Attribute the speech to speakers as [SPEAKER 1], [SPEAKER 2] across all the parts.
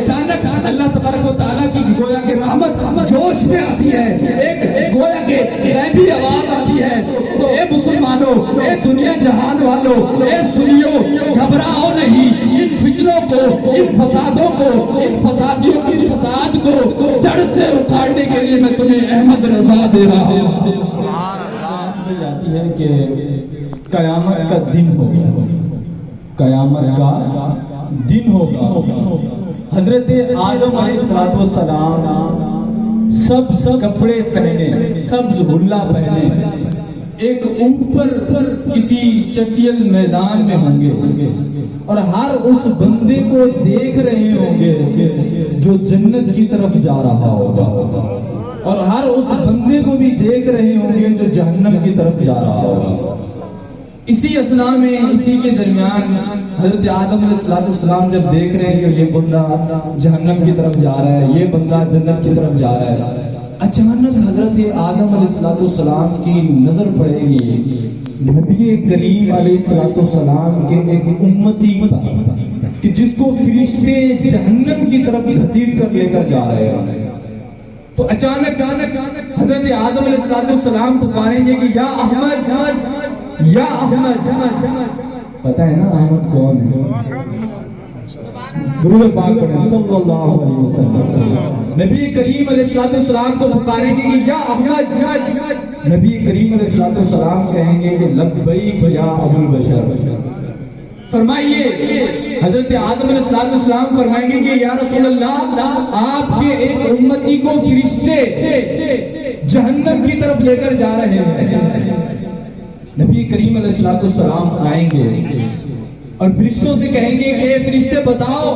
[SPEAKER 1] اچانک اللہ تبارک و تعالیٰ کی گویا کہ رحمت جوش میں آتی ہے، ایک گویا کہ غیبی آواز آتی ہے، تو اے مسلمانوں، اے دنیا جہان والوں، اے سنیو، گھبراؤ نہیں، ان فتنوں کو، ان فسادوں کو، ان فسادیوں کی فساد کو جڑ سے اکھاڑنے کے لیے میں تمہیں احمد رضا دے رہا ہوں۔
[SPEAKER 2] جاتی ہے کہ قیامت کا دن ہوگا، قیامت کا دن ہوگا۔ حضرت آدم علیہ السلام سب کپڑے پہنے، سبز حلہ پہنے، ایک اوپر کسی چٹیل میدان میں ہوں گے، اور ہر اس بندے کو دیکھ رہے ہوں گے جو جنت کی طرف جا رہا ہوگا، اور ہر اس بندے کو بھی دیکھ رہے ہوں گے جو جہنم کی طرف جا رہا ہوگا۔ اسی اثنا میں، اسی کے درمیان حضرت آدم علیہ السلام جب دیکھ رہے ہیں کہ یہ بندہ جہنم کی طرف جا رہا ہے، یہ بندہ جنت کی طرف جا رہا ہے، اچانک حضرت آدم علیہ السلام کی نظر پڑے گی نبی کریم علیہ السلام کے ایک امتی پر کہ جس کو فرشتے جہنم کی طرف گھسیٹ کر لے کر جا رہے ہیں۔ تو اچانک حضرت آدم علیہ السلام پکاریں گے کہ یا احمد، یا احمد۔ پتہ ہے نا احمد کون ہے؟ درود پاک پڑھیں صلی اللہ علیہ وسلم۔ نبی کریم علیہ السلام کو پکاریں گے کہ یا احمد، نبی کریم علیہ السلام کہیں گے کہ لبیک یا ابو البشر۔ فرمائیے، حضرت آدم علیہ السلام فرمائیں گے کہ یا رسول اللہ، آپ کے ایک امتی کو فرشتے جہنم کی طرف لے کر جا رہے ہیں۔ نبی کریم علیہ السلام آئیں گے اور فرشتوں سے کہیں گے کہ فرشتے بتاؤ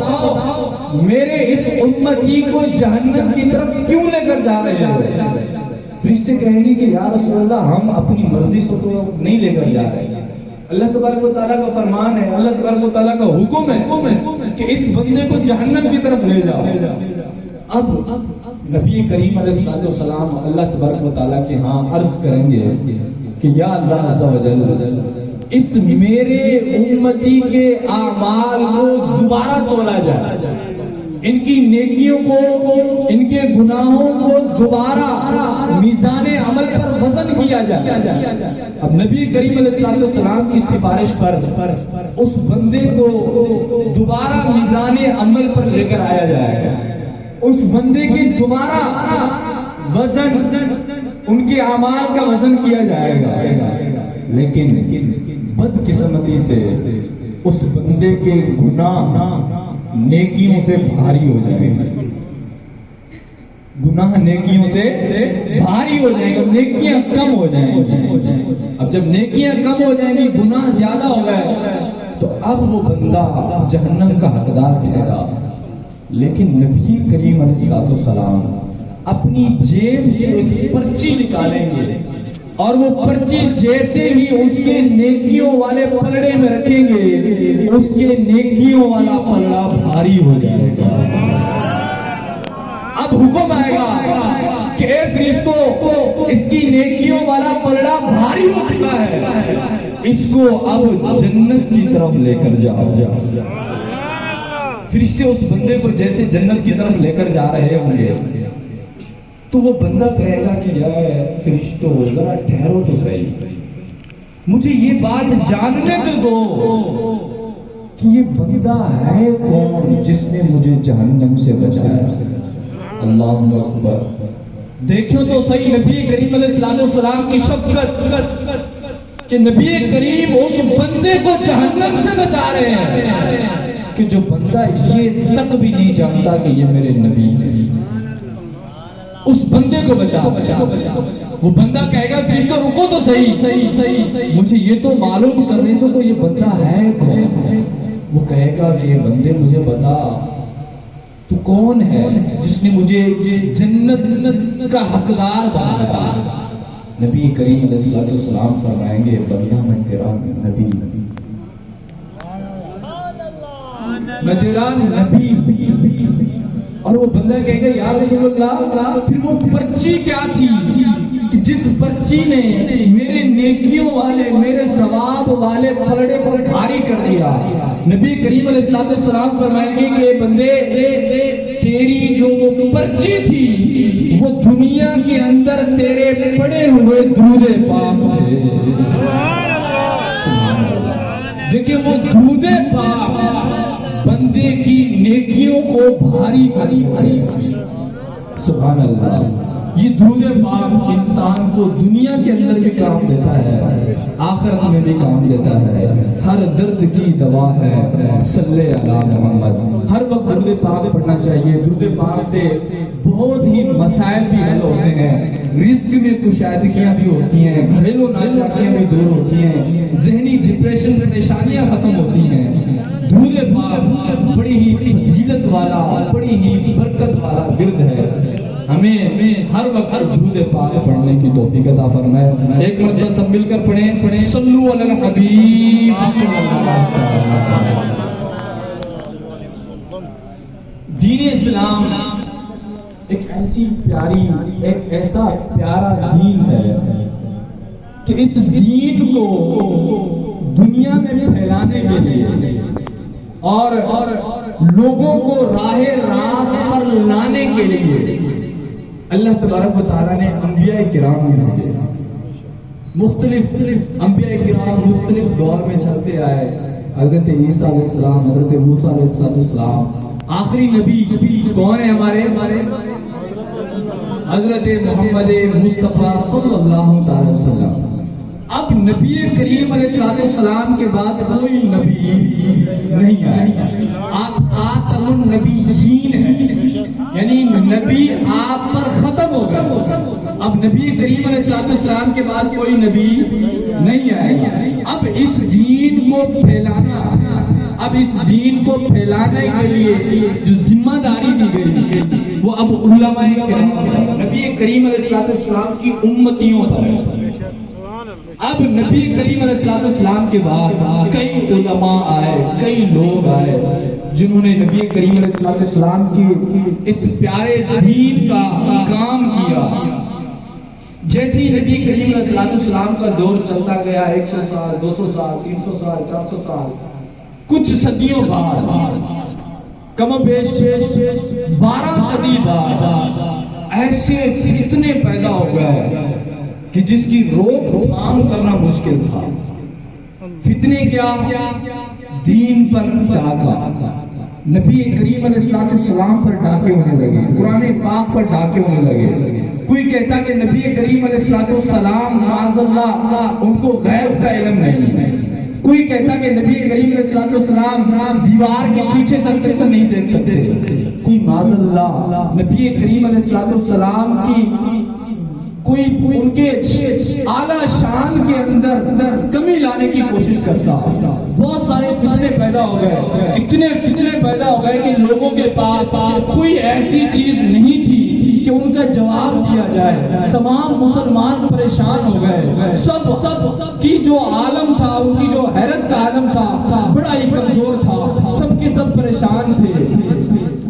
[SPEAKER 2] میرے اس امتی کو جہنم کی طرف کیوں لے کر جا رہے ہیں؟ فرشتے کہیں گے کہ یا رسول اللہ، ہم اپنی مرضی سے تو نہیں لے کر جا رہے، اللہ تبارک و تعالیٰ کا فرمان ہے، اللہ تبارک و تعالیٰ کا حکم ہے کہ اس بندے کو جہنم کی طرف لے جاؤ۔ اب نبی کریم علیہ السلام اللہ تبارک و تعالیٰ کے ہاں عرض کریں گے کہ یا اللہ عز و جل، اس میرے امتی کے اعمال کو دوبارہ تولا جائے، ان کی نیکیوں کو، ان کے گناہوں کو دوبارہ میزان عمل پر وزن کیا جائے۔ اب نبی کریم علیہ السلام کی سفارش پر اس بندے کو دوبارہ میزان عمل پر لے کر آیا جائے گا، اس بندے کے دوبارہ وزن، ان کے اعمال کا وزن کیا جائے گا، لیکن بدقسمتی سے اس بندے کے گناہ نیکیوں سے بھاری ہو جائیں گے، گناہ نیکیوں سے بھاری ہو جائیں گے، نیکیاں کم ہو جائیں گی۔ اب جب نیکیاں کم ہو جائیں گی، گناہ زیادہ ہو گئے، تو اب وہ بندہ جہنم کا حقدار ٹھہرا۔ لیکن نبی کریم علیہ السلام اپنی جیب سے ایک پرچی نکالیں گے، اور وہ پرچی جیسے ہی اس کے نیکیوں والے پلڑے میں رکھیں گے، اس کے نیکیوں والا پلڑا بھاری ہو جائے گا۔ اب حکم آئے گا کہ اے فرشتوں، اس کی نیکیوں والا پلڑا بھاری ہو چکا ہے، اس کو اب جنت کی طرف لے کر جاؤ۔ فرشتے اس بندے کو جیسے جنت کی طرف لے کر جا رہے ہوں گے، تو وہ بندہ کہے گا کہ یا فرشتوں ذرا ٹھہرو تو صحیح، مجھے یہ بات جاننے تو دو کہ یہ بندہ ہے کون جس نے مجھے جہنم سے بچایا۔ اللہ اکبر! دیکھو تو صحیح نبی کریم علیہ السلام کی شفقت کہ نبی کریم اس بندے کو جہنم سے بچا رہے ہیں کہ جو بندہ یہ تک بھی نہیں جانتا کہ یہ میرے نبی ہیں، اس بندے کو بچا۔ وہ بندہ کہے گا فرشتہ رکو تو صحیح، مجھے یہ تو معلوم کرنے دو کہ یہ بندہ ہے کون۔ وہ کہے گا کہ یہ بندے مجھے بتا، تو کون ہے جس نے مجھے جنت کا حقدار بنایا؟ نبی کریم علیہ السلام فرمائیں گے بندہ میں تیرا نبی، میں تیرا نبی۔ اور وہ بندہ کہے گا یا رسول اللہ، پھر وہ پرچی کیا تھی کہ جس پرچی نے میرے نیکیوں والے، میرے ثواب والے پلڑے پر بھاری کر دیا؟ نبی کریم علیہ السلام فرمائیں گے کہ بندے
[SPEAKER 1] تیری جو پرچی تھی وہ دنیا کے اندر تیرے پڑے ہوئے درود پاک تھے. دیکھیں وہ درود پاک بندے کی نیکیوں کو بھاری بھاری. سبحان اللہ. یہ درود پاک انسان کو دنیا کے اندر بھی کام دیتا ہے, آخرت میں بھی کام دیتا ہے. ہر درد کی دوا ہے صلی علی محمد. ہر وقت درود پاک پڑھنا چاہیے. درود پاک سے بہت ہی مسائل بھی حل ہوتے ہیں, رزق میں کشادگیاں بھی ہوتی ہیں, گھریلو ناچاکیاں بھی دور ہوتی ہیں, ذہنی ڈپریشن پریشانیاں ختم ہوتی ہیں. درود پاک بڑی ہی فضیلت والا, بڑی ہی برکت والا ورد ہے. ہمیں ہر وقت درود پاک پڑھنے کی توفیق عطا فرمائے. ایک مرتبہ سب مل کر پڑھیں, صلو علی الحبیب. دین اسلام ایک ایسی پیاری, ایک ایسا پیارا دین ہے کہ اس دین کو دنیا میں پھیلانے کے لیے اور لوگوں کو راہ راست پر لانے کے لیے اللہ تبارک و تعالیٰ نے انبیاء کرام بھیجے. مختلف انبیاء کرام مختلف دور میں چلتے آئے. حضرت عیسیٰ علیہ السلام, حضرت موسیٰ علیہ السلام. آخری نبی کون ہے ہمارے؟ حضرت محمد مصطفیٰ صلی اللہ علیہ وسلم. اب نبی کریم علیہ السلام کے بعد کوئی نبی نہیں آئے. آپ خاتم النبیین ہیں, یعنی نبی آپ پر ختم ہو گئے. اب نبی کریم علیہ السلام کے بعد کوئی نبی نہیں آئے. اب اس دین کو پھیلانا, اب اس دین کو پھیلانے کے لیے جو ذمہ داری دی گئی وہ اب علماء کرام نبی کریم علیہ السلام کی امتیوں پر. اب نبی کریم علیہ السلام کے بعد کئی علماء آئے, کئی لوگ آئے جنہوں نے نبی کریم علیہ السلام کی اس پیارے دین کا کام کیا. جیسی نبی کریم علیہ السلام کا دور چلتا گیا, 100 سال, 200 سال, 300 سال, 400 سال, کچھ صدیوں بعد, کم و بیش 12 صدی بعد ایسے فتنے پیدا ہو گئے کہ جس کی روک تھام کرنا مشکل تھا. فتنے کیا؟ دین پر ڈاکہ. نبی کریم علیہ السلام پر ڈاکے ہونے لگے, قرآن پاک پر ڈاکے ہونے لگے. کوئی کہتا کہ نبی کریم علیہ السلام معاذ اللہ ان کو غیب کا علم نہیں. کوئی کہتا کہ نبی کریم علیہ السلام دیوار کے پیچھے سے اچھے سے نہیں دیکھ سکتے. کوئی معاذ اللہ نبی کریم علیہ السلام کی کوئی ان کے اعلیٰ شان کے اندر کمی لانے کی کوشش کرتا. بہت سارے فتنے پیدا ہو گئے, اتنے فتنے پیدا ہو گئے کہ لوگوں کے پاس کوئی ایسی چیز نہیں تھی کہ ان کا جواب دیا جائے. تمام مسلمان پریشان ہو گئے. سب کی جو عالم تھا, ان کی جو حیرت کا عالم تھا بڑا ہی کمزور تھا. سب کے سب پریشان تھے.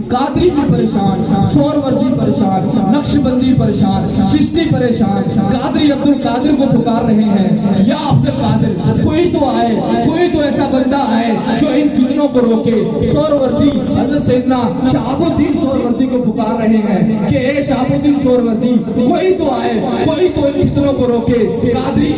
[SPEAKER 1] قادری بھی پریشان, سہروردی پریشان, نقش بندی پریشان, چشتی پریشان. قادری عبد القادر کو پکار رہے ہیں, یا عبد القادر کوئی تو آئے, کوئی تو ایسا بندہ آئے جو ان فتنوں کو روکے. سہروردی حضرت سیدنا شہاب الدین سہروردی کو پکار رہے ہیں کہ اے شہاب الدین سہروردی کوئی تو آئے, کوئی تو ان فتنوں کو روکے. قادری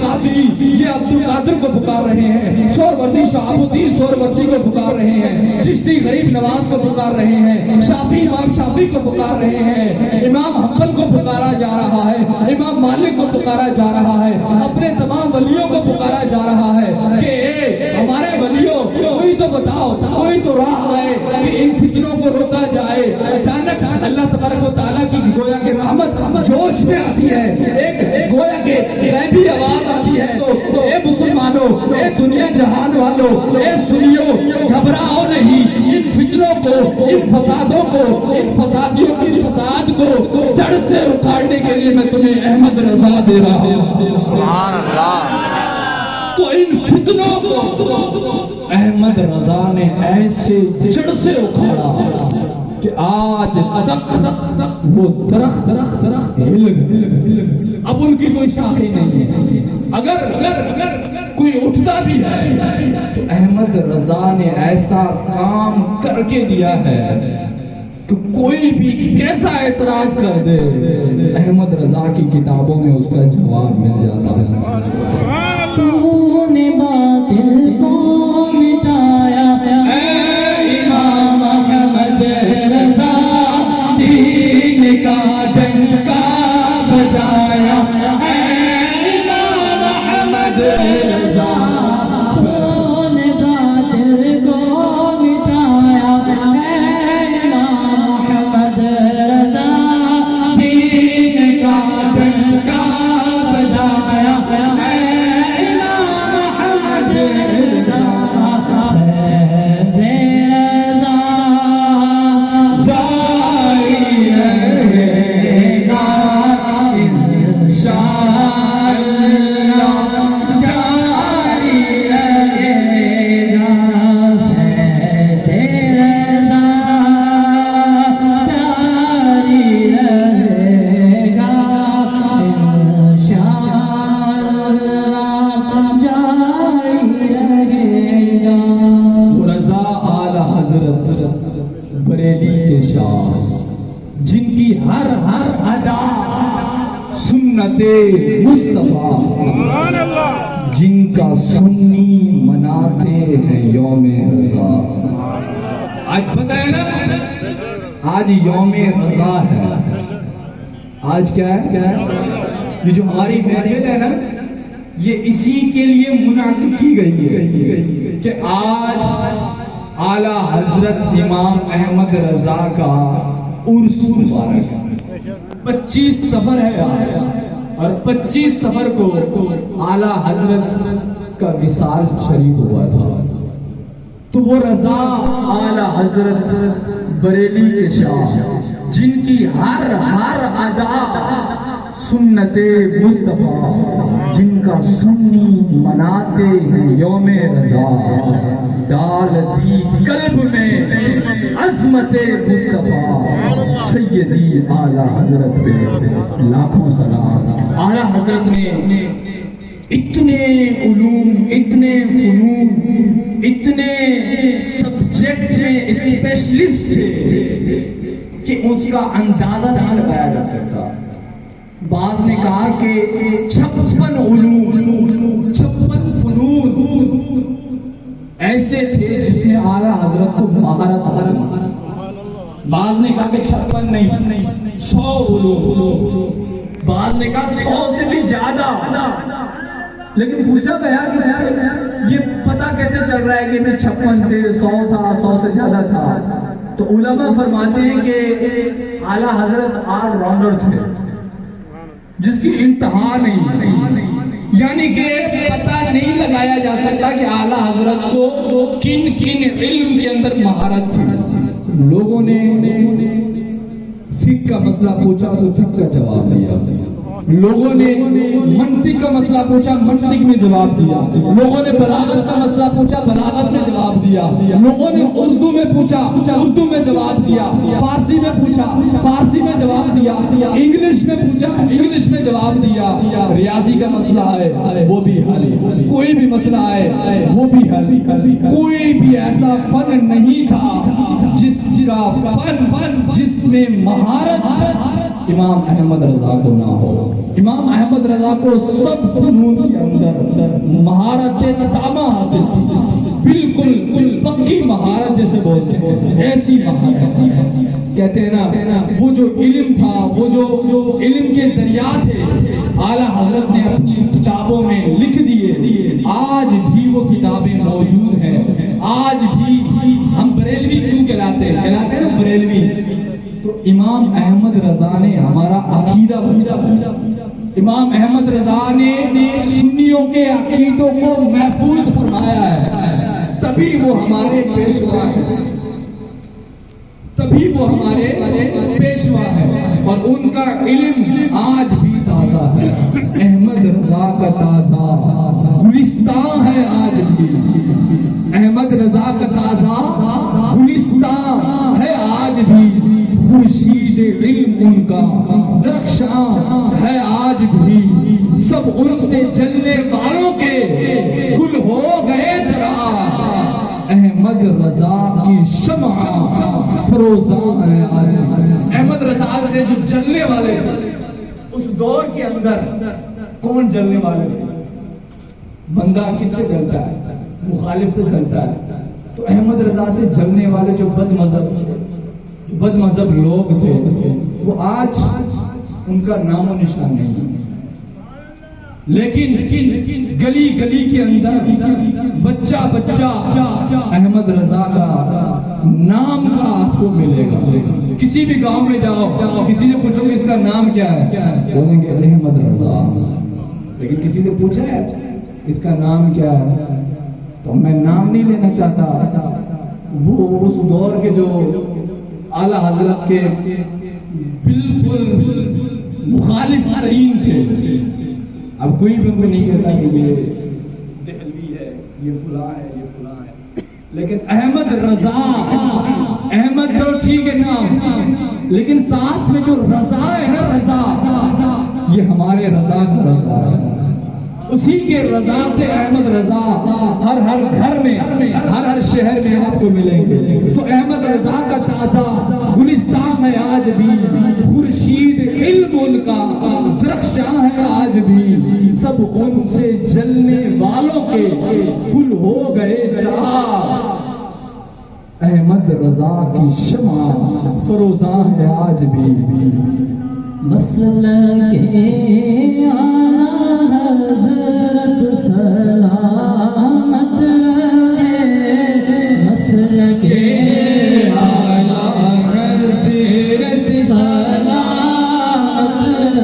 [SPEAKER 1] یہ عبد القادر کو پکار رہے ہیں, سہروردی شہاب الدین سہروردی کو پکار رہے ہیں, چشتی غریب نواز کو پکار رہے ہیں, شافی امام شافی کو پکار رہے ہیں, امام حنبل کو پکارا جا رہا ہے, امام مالک کو پکارا جا رہا ہے, اپنے تمام ولیوں کو پکارا جا رہا ہے کہ اے ہمارے ولیوں کوئی تو بتاؤ, کوئی تو راہ آئے کہ ان فتنوں کو روکا جائے. اچانک اللہ تبارک و تعالیٰ کی گویا کہ رحمت جوش میں آتی ہے, ایک گویا کہ غیبی آواز آتی ہے. تو اے مسلمانوں, اے دنیا جہان والوں, اے سنیو, گھبراؤ نہیں. ان فتنوں کو, ان فسادوں کو, ان فسادیوں کی فساد کو جڑ سے اکھاڑنے کے لیے میں تمہیں احمد رضا دے رہا ہوں. سبحان اللہ. تو ان فتنوں کو احمد رضا نے ایسے جڑ سے اکھاڑا کہ آج تک وہ درخت ہل گئے. اب ان کی کوئی شاخیں نہیں ہے. اگر کوئی اٹھتا بھی ہے تو احمد رضا نے ایسا کام کر کے دیا ہے کہ کوئی بھی کیسا اعتراض کر دے احمد رضا کی کتابوں میں اس کا جواب مل جاتا ہے.
[SPEAKER 2] تو نے باطل کو مٹایا
[SPEAKER 1] اے امام احمد رضا دین کا ڈنکا بجایا. اے امام احمد رضا
[SPEAKER 2] تو نے باطل کو مٹایا امام احمد رضا
[SPEAKER 1] دین کا ڈنکا بجایا. اے امام احمد رضا جاری رہے گا انشاءاللہ جاری رہے گا. وہ رضا اعلی حضرت بریلی کے شاہ جن کی ہر ہر ادا سنت مصطفیٰ، جن کا سنی مناتے ہیں یوم رضا. آج پتہ ہے نا، آج یوم رضا ہے. آج کیا ہے؟ یہ جو ہماری محفل ہے نا، یہ اسی کے لیے منعقد کی گئی ہے کہ آج اعلیٰ حضرت امام احمد رضا کا عرس مبارک. 25 صفر ہے اور 25 صفر کو اعلیٰ حضرت کا وصال شریف ہوا تھا. تو وہ رضا اعلیٰ حضرت بریلی کے شاہ جن کی ہر ہر ادا سنت مصطفیٰ، جن کا سنی مناتے ہیں یوم رضا، ڈال دی قلب میں عظمت مصطفیٰ سیدی اعلیٰ حضرت پہ لاکھوں سلام. اعلیٰ حضرت نے اتنے علوم، اتنے فنون، اتنے سبجیکٹ میں اسپیشلسٹ تھے کہ اس کا اندازہ نہیں لگایا جا سکتا. بعض نے کہا کہ 56 علوم، 56 فنون ایسے تھے جس میں اعلیٰ حضرت کو مہارت. بعض نے کہا کہ 56 نہیں، 100 علوم. بعض نے کہا 100 سے بھی زیادہ. لیکن پوچھا گیا کہ یہ پتہ کیسے چل رہا ہے کہ میں 56 تھے، 100 تھا، 100 سے زیادہ تھا. تو علماء فرماتے ہیں کہ اعلیٰ حضرت آل راؤنڈر تھے جس کی انتہا نہیں. یعنی کہ پتہ نہیں لگایا جا سکتا کہ اعلیٰ حضرت کو کن کن علم کے اندر مہارت تھی. لوگوں نے فقہ کا مسئلہ پوچھا تو فقہ کا جواب دیا. لوگوں نے منطق کا مسئلہ پوچھا، منطق میں جواب دیا. لوگوں نے بلاغت کا مسئلہ پوچھا، بلاغت میں جواب دیا. لوگوں نے اردو میں پوچھا، اردو میں جواب دیا. فارسی میں پوچھا، فارسی میں جواب دیا. انگلش میں پوچھا، انگلش میں جواب دیا. ریاضی کا مسئلہ ہے وہ بھی حل، کوئی بھی مسئلہ ہے وہ بھی حل. کوئی بھی ایسا فن نہیں تھا جس کا فن جس میں مہارت امام احمد رضا کو نہ ہو. امام احمد رضا کو سب فنون کے اندر مہارت تامہ حاصل تھی. بالکل پکی مہارت جیسے بولتے ہیں، ایسی مہارت. کہتے ہیں نا وہ جو علم تھا، وہ جو علم کے دریا تھے، اعلیٰ حضرت نے اپنی کتابوں میں لکھ دیے. آج بھی وہ کتابیں موجود ہیں. آج بھی ہم بریلوی کیوں کہلاتے ہیں نا بریلوی؟ تو امام احمد رضا نے ہمارا عقیدہ پوچھا. امام احمد رضا نے سنیوں کے عقیدوں کو محفوظ فرمایا ہے. تبھی وہ ہمارے پیشوا ہیں، تبھی وہ ہمارے پیشوا ہیں. اور ان کا علم آج بھی تازہ ہے. احمد رضا کا تازہ گلستان ہے آج بھی. احمد رضا کا تازہ گلستان ہے آج بھی. خورشید علم ان کا درخشاں ہے آج بھی. سب ان سے جلنے والوں کے گل ہو گئے چراغ. احمد رضا کی شمع فروزاں ہے آج جو جلنے والے تھے اس دور کے اندر کون جلنے والے تھے؟ بندہ کس سے جلتا ہے؟ مخالف سے جلتا ہے. تو احمد رضا سے جلنے والے جو بد مذہب لوگ تھے وہ آج ان کا نام و نشان نہیں. لیکن گلی گلی کے اندر بچہ احمد رضا کا نام کا آپ کو ملے گا. کسی بھی گاؤں میں جاؤ, کسی سے پوچھو اس کا نام کیا ہے, بولیں گے احمد رضا. لیکن کسی نے پوچھا ہے اس کا نام کیا ہے, تو میں نام نہیں لینا چاہتا. وہ اس دور کے جو اعلیٰ حضرت کے بالکل مخالف ترین تھے. اب کوئی بھی ان کو نہیں کہتا کہ یہ دہلوی ہے, یہ فلاں ہے, یہ فلاں ہے. لیکن احمد رضا, احمد چلو ٹھیک ہے نام, لیکن ساتھ میں جو رضا ہے نا, رضا, یہ ہمارے رضا کا رضا ہے. اسی کے رضا سے احمد رضا ہر گھر میں, ہر شہر میں آپ کو ملیں گے. تو احمد رضا کا تازہ گلستان ہے آج بھی, خورشید علم ان کا درخشاں ہے آج بھی. سب ان سے جلنے والوں کے گل ہو گئے چراغ. احمد رضا کی شمع فروزاں ہے آج بھی.
[SPEAKER 3] مسلک اعلیٰ حضرت سلامت رہے, مسلک اعلیٰ حضرت سلامت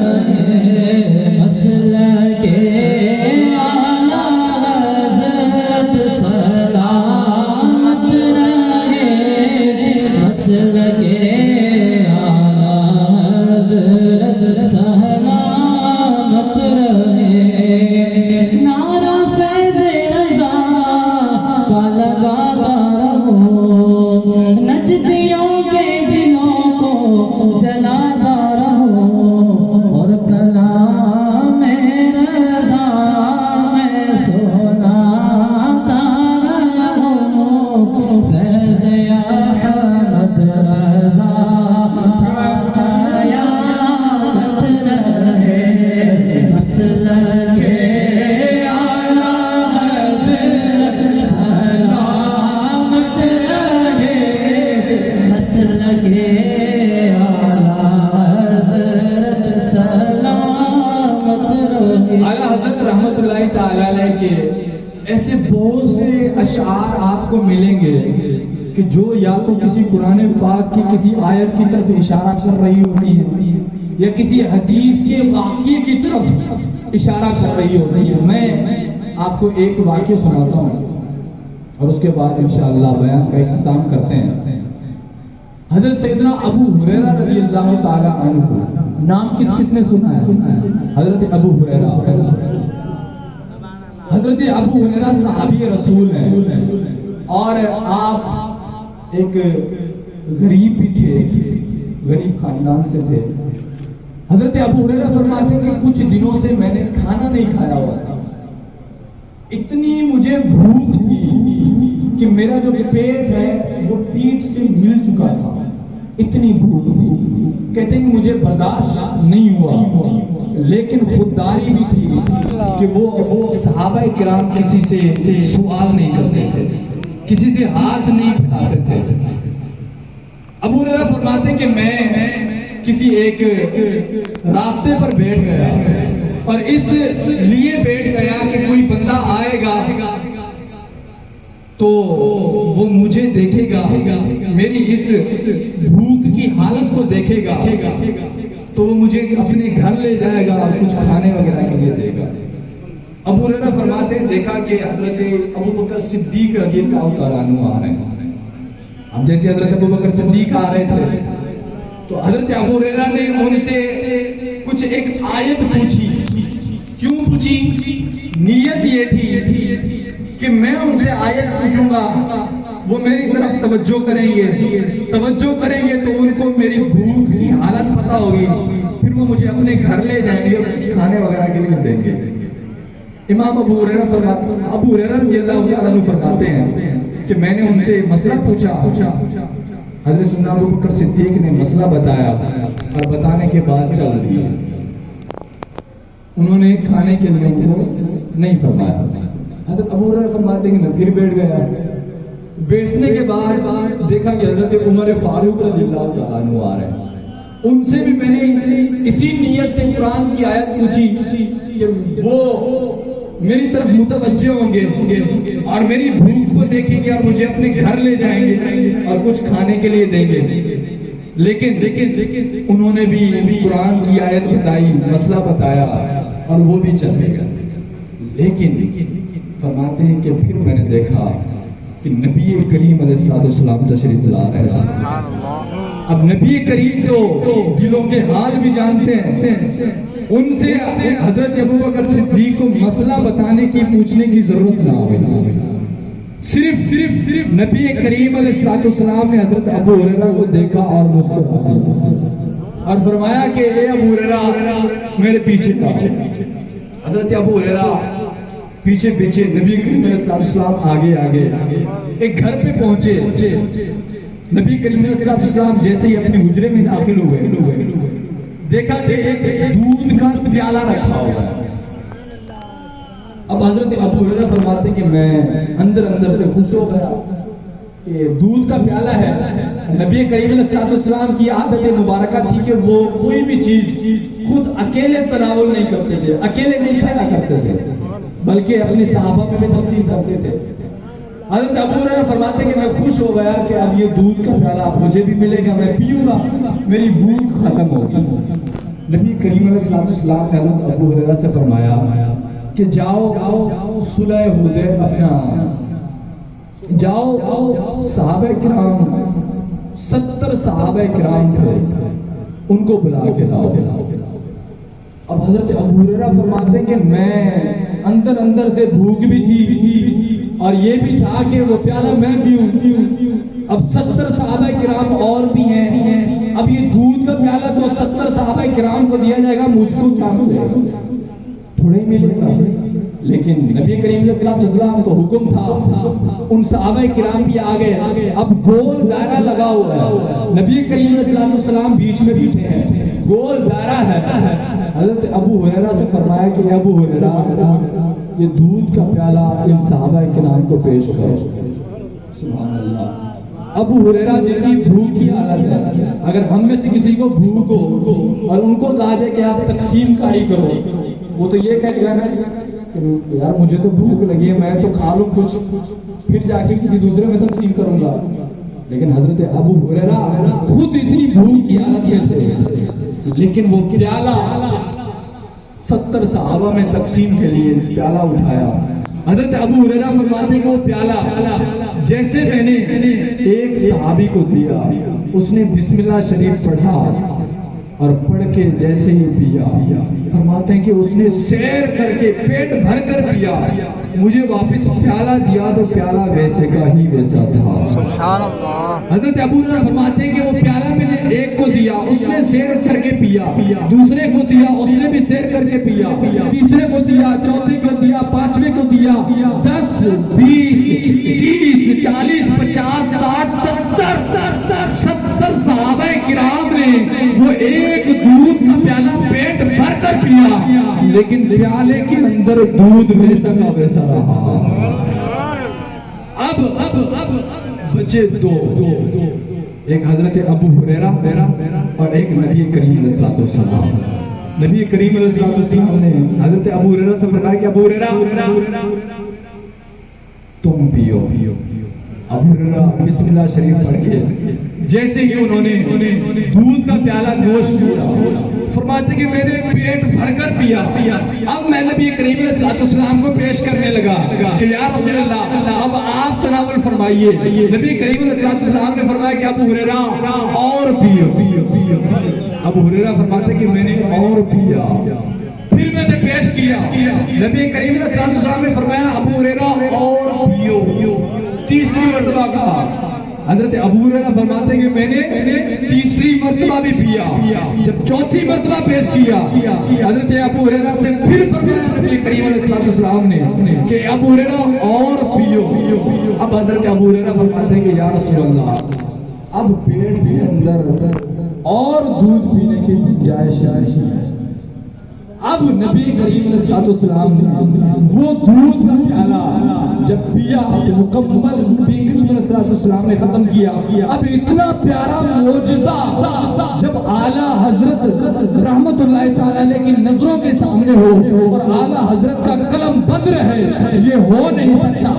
[SPEAKER 3] رہے, مسلک اعلیٰ حضرت سلامت رہے, مسلک سلامت رہے. نعرہ فیض رضا کا لگاتا رہو, نجدیوں کے دلوں کو جلاتا رہو, اور کلام رضا میں سناتا رہو. فیض احمد رضا
[SPEAKER 1] ایسے بہت سے اشعار آپ کو ملیں گے کہ جو یا تو کسی قرآن پاک کی کسی آیت کی طرف اشارہ کر رہی ہوتی ہے, یا کسی حدیث کے واقعے کی طرف اشارہ کر رہی ہوتی ہے. میں آپ کو ایک واقعہ سناتا ہوں اور اس کے بعد انشاءاللہ بیان کا اختتام کرتے ہیں. حضرت سیدنا ابو ہریرہ رضی اللہ تعالی عنہ, نام کس نے سنا ہے؟ حضرت ابو ہریرہ. حضرت ابو ہریرہ صحابی رسول ہیں, اور آپ ایک غریب بھی تھے, غریب خاندان سے تھے. حضرت ابو ہریرہ فرماتے ہیں کہ کچھ دنوں سے میں نے کھانا نہیں کھایا ہوا تھا. اتنی مجھے بھوک تھی کہ میرا جو پیٹ ہے وہ پیٹ سے مل چکا تھا, اتنی بھوک تھی. کہتے ہیں کہ مجھے برداشت نہیں ہوا, لیکن خودداری بھی تھی کہ وہ صحابہ کرام کسی سے سوال نہیں کرتے تھے, کسی سے ہاتھ نہیں پھیلاتے تھے. ابو ہریرہ فرماتے ہیں کہ میں کسی ایک راستے پر بیٹھ گیا, اور اس لیے بیٹھ گیا کہ کوئی بندہ آئے گا تو وہ مجھے دیکھے گا, میری اس بھوک کی حالت کو دیکھے گا, تو وہ مجھے اپنے گھر لے جائے گا اور کچھ کھانے وغیرہ کے لیے دے گا. ابو ہریرہ فرماتے ہیں دیکھا کہ حضرت ابو بکر صدیق رضی اللہ تعالیٰ عنہ آ رہے ہیں. اب جیسے حضرت ابو بکر صدیق آ رہے تھے تو حضرت ابو ہریرہ نے ان سے کچھ ایک آیت پوچھی. کیوں پوچھی؟ نیت یہ تھی کہ میں ان سے آیت پوچھوں گا, وہ میری طرف توجہ کریں گے تو ان کو میری بھوک کی حالت پتہ ہوگی, پھر وہ مجھے اپنے گھر لے جائیں گے اور کچھ کھانے وغیرہ کے لیے دیں گے. امام ابو ہریرہ رضی اللہ عنہ فرماتے ہیں کہ میں نے ان سے مسئلہ پوچھا حضرت سیدنا ابو بکر صدیق نے مسئلہ بتایا اور بتانے کے بعد چل دیا. انہوں نے کھانے کے لیے ان کو نہیں فرمایا. حضرت ابو ہریرہ فرماتے ہیں کہ میں پھر بیٹھ گیا. بیٹھنے کے بعد دیکھا کہ حضرت عمر فاروق رضی اللہ تعالیٰ عنہ آ رہے ہیں. ان سے بھی میں نے اسی نیت سے قرآن کی آیت پوچھی کہ وہ میری طرف متوجہ ہوں گے اور میری بھوک کو دیکھیں گے اور مجھے اپنے گھر لے جائیں گے اور کچھ کھانے کے لیے دیں گے. لیکن انہوں نے بھی قرآن کی آیت بتائی, مسئلہ بتایا اور وہ بھی چلے. لیکن فرماتے ہیں کہ پھر میں نے دیکھا کہ نبی کریم علیہ السلام تشریف لا رہے ہیں. اب نبی کریم تو دلوں کے حال بھی جانتے ہیں. ان سے حضرت ابو بکر صدیق کو مسئلہ بتانے کی پوچھنے کی ضرورت نہ ہوئی. صرف نبی کریم علیہ السلام نے حضرت ابو ہریرہ کو دیکھا اور مسکرایا اور فرمایا کہ اے ابو ہریرہ میرے پیچھے. حضرت ابو ہریرہ پیچھے نبی کریم علیہ السلام آگے ایک گھر پہ پہنچے. نبی کریم علیہ السلام جیسے ہی اپنے حجرے میں داخل ہوئے دیکھا کہ ایک دودھ کا پیالہ رکھا ہوا ہے. اب حضرت ابو ہریرہ فرماتے کہ میں اندر سے خوش ہو گیا کہ دودھ کا پیالہ ہے. نبی کریم علیہ السلام کی عادت مبارکہ تھی کہ وہ کوئی بھی چیز خود اکیلے تناول نہیں کرتے تھے, اکیلے نہیں کھایا کرتے تھے, بلکہ اپنے صحابہ میں بھی تقسیم کرتے تھے. حضرت ابو ہریرہ فرماتے کہ میں خوش ہو گیا کہ اب یہ دودھ کا پیالہ مجھے بھی ملے گا, میں پیوں گا, میری بھوک ختم ہوگی. نبی کریم علیہ السلام نے حضرت ابو ہریرہ سے فرمایا کہ جاؤ صلح حدیبیہ اپنا جاؤ صحابہ کرام 70 صحابہ کرام تھے ان کو بلا کے لاؤ. اب حضرت ابو ہریرہ فرماتے ہیں کہ میں اندر سے بھوک بھی تھی اور یہ بھی تھا کہ وہ پیالہ میں پیوں. اب 70 صحابہ کرام اور بھی ہیں, اب یہ دودھ کا پیالہ تو 70 صحابہ کرام کو دیا جائے گا, مجھ کو کیا ملے گا؟ تھوڑا ہی ملے گا. لیکن نبی کریم علیہ السلام کو حکم تھا, ان صحابہ کرام بھی آگے. اب گول دائرہ لگا ہوا ہے, نبی کریم علیہ السلام بیچ میں بیٹھے ہیں, گول دائرہ ہے. حضرت ابو ہریرہ سے فرمایا کہ ابو ہریرہ یہ دودھ کا پیالہ ان صحابہ کرام کو پیش کرو. سبحان اللہ. ابو ہریرہ جن کی بھوک کی حالت ہے, اگر ہم میں سے کسی کو بھوک ہو اور ان کو کہا جائے کہ آپ تقسیم کاری کرو, وہ تو یہ کہہ گیا کہ یار مجھے تو بھوک لگی ہے, میں تو کھا لوں کچھ, پھر جا کے کسی دوسرے میں تقسیم کروں گا. لیکن حضرت ابو ہریرہ خود اتنی بھوک کی حالت میں تھے, لیکن وہ پیالہ 70 صحابہ میں تقسیم کے لیے پیالہ اٹھایا. حضرت ابو ہریرہ فرماتے کہ وہ پیالہ جیسے میں نے ایک صحابی کو دیا, اس نے بسم اللہ شریف پڑھا اور پڑھ کے جیسے ہی پیا, فرماتے ہیں کہ اس نے سیر کر کے پیٹ بھر کر پیا, مجھے واپس پیالہ دیا تو پیالہ ویسے کا ہی ویسا تھا. سبحان اللہ. حضرت ابو ہریرہ فرماتے ہیں کہ وہ پیالہ میں نے ایک کو دیا, اس نے سیر کر کے پیا, دوسرے کو دیا, اس نے بھی سیر کر کے پیا, تیسرے کو دیا, چوتھے کو دیا, پانچویں کو دیا, 10 20 30 40 50 60 70 صحابہ کرام نے وہ ایک دودھ کا پیالہ پیٹ بھر کر پیا, لیکن پیالے کے اندر دودھ ویسا کا ویسا رہا. اب بچے دو, ایک حضرت ابو ہریرہ اور ایک نبی کریم علیہ السلام. نبی کریم علیہ السلام نے حضرت ابو ہریرہ سے فرمایا کہ ابو ہریرہ تم پیو. ابو ہریرہ بسم اللہ شریف پڑھ کے جیسے ہی انہوں نے دودھ کا پیالہ نوش کیا, فرماتے کہ میں نے پیٹ بھر کر پیا. اب میں نبی کریم علیہ السلام کو پیش کرنے لگا کہ یا رسول اللہ اب آپ تناول فرمائیے. نبی کریم علیہ السلام نے فرمایا کہ ابو ہریرہ اور پیو. ابو ہریرہ فرماتے کہ میں نے اور پیا, پھر میں نے پیش کیا. نبی کریم علیہ السلام نے فرمایا ابو ہریرہ اور پیو. تیسری مرتبہ کہا. حضرت ابو ہریرہ فرماتے ہیں کہ میں نے تیسری مرتبہ بھی پیا. جب چوتھی مرتبہ پیش کیا, حضرت ابو ہریرہ سے پھر فرمایا نبی کریم علیہ السلام نے کہ ابو ہریرہ اور پیو. اب حضرت ابو ہریرہ فرماتے ہیں کہ یا رسول اللہ اب پیٹ کے اندر اور دودھ پینے کی گنجائش ہے. اب نبی کریم علیہ السلام نے وہ دودھ کا پیالہ جب پیا مکمل نبی کریم علیہ السلام نے ختم کیا. اب اتنا پیارا معجزہ جب اعلیٰ حضرت رحمت اللہ تعالیٰ علیہ کی نظروں کے سامنے ہو اور اعلیٰ حضرت کا قلم بند رہے, یہ ہو نہیں سکتا.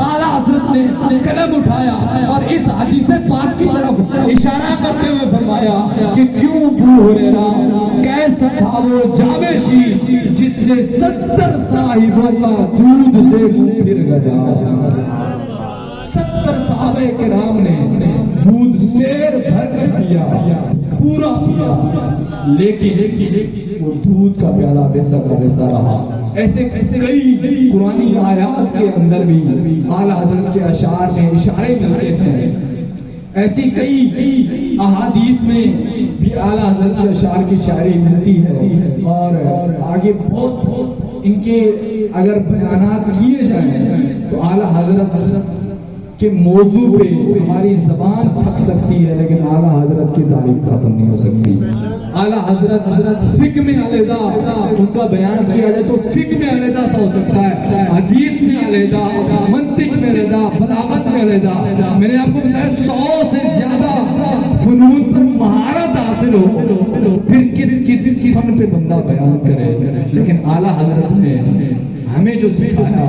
[SPEAKER 1] اعلیٰ حضرت نے قلم اٹھایا اور اس حدیث پاک کی طرف اشارہ کرتے ہوئے فرمایا کہ کیوں ابو ہریرہ کیسا تھا وہ جامع شیر جس سے 70 صاحبوں کا دودھ سے منہ پھر گیا. 70 صحابہ کرام نے دودھ سیر بھر کر پیا, پورا لیکن وہ دودھ کا پیالہ ویسا کا ویسا رہا. ایسے کئی قرآنی آیات کے اندر بھی اعلیٰ حضرت کے اشعار میں اشارے ملتے ہیں. ایسی کئی احادیث میں بھی اعلیٰ حضرت کے اشعار کی شاعری ملتی ہے. اور آگے بہت ان کے اگر بیانات کیے جائیں تو اعلیٰ حضرت کے موضوع پہ ہماری زبان تھک سکتی ہے, لیکن اعلیٰ حضرت کی تعریف ختم نہیں ہو سکتی. اعلیٰ حضرت فقہ میں علیحدہ ان کا بیان کیا جائے تو فقہ میں علیحدہ سا ہو سکتا ہے, حدیث میں علیحدہ, منطق میں علیحدہ, بلاغت میں علیحدہ. میں نے آپ کو بتایا 100 سے زیادہ فنون پر مہارت حاصل ہو پھر کس فن پہ بندہ بیان کرے. لیکن اعلیٰ حضرت نے ہمیں جو سکھایا,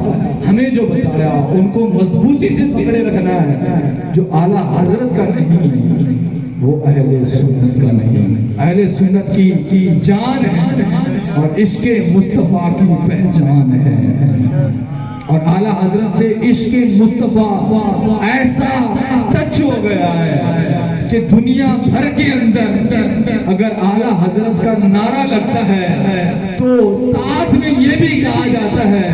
[SPEAKER 1] ہمیں جو بتایا, ان کو مضبوطی سے پکڑے رکھنا ہے. جو اعلیٰ حضرت کا نہیں وہ اہل سنت کا نہیں. اہل سنت کی جان ہے اور عشق مصطفیٰ کی پہچان ہے. اور اعلیٰ حضرت سے عشق مصطفیٰ ایسا ٹچ ہو گیا ہے کہ دنیا بھر کے اندر اگر اعلیٰ حضرت کا نعرہ لگتا ہے تو ساتھ میں یہ بھی کہا جاتا ہے,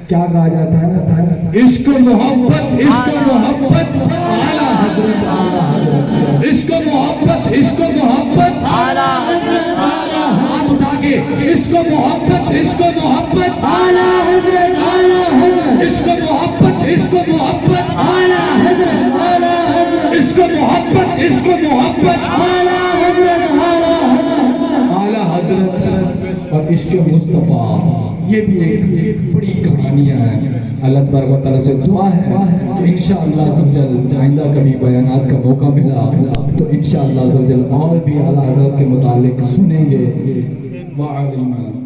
[SPEAKER 1] کیا کہا جاتا ہے؟ عشق و محبت, عشق و محبت اعلیٰ حضرت, اعلیٰ حضرت, عشق و محبت, عشق و محبت اعلیٰ حضرت. ہاتھ اٹھا کے عشق و محبت, عشق و محبت اعلیٰ حضرت, اعلیٰ حضرت, عشق و محبت, عشق و محبت اعلیٰ حضرت, اعلیٰ حضرت, عشق و محبت, عشق و محبت اعلیٰ حضرت, اعلیٰ حضرت, اعلیٰ حضرت اور عشق مصطفیٰ. یہ بھی ایک بڑی کہانیاں ہیں. اللہ تبارک و تعالیٰ سے دعا ہے کہ انشاءاللہ آئندہ کبھی بیانات کا موقع ملا تو انشاءاللہ اور بھی اعلیٰ حضرت کے متعلق سنیں گے. وعلیکم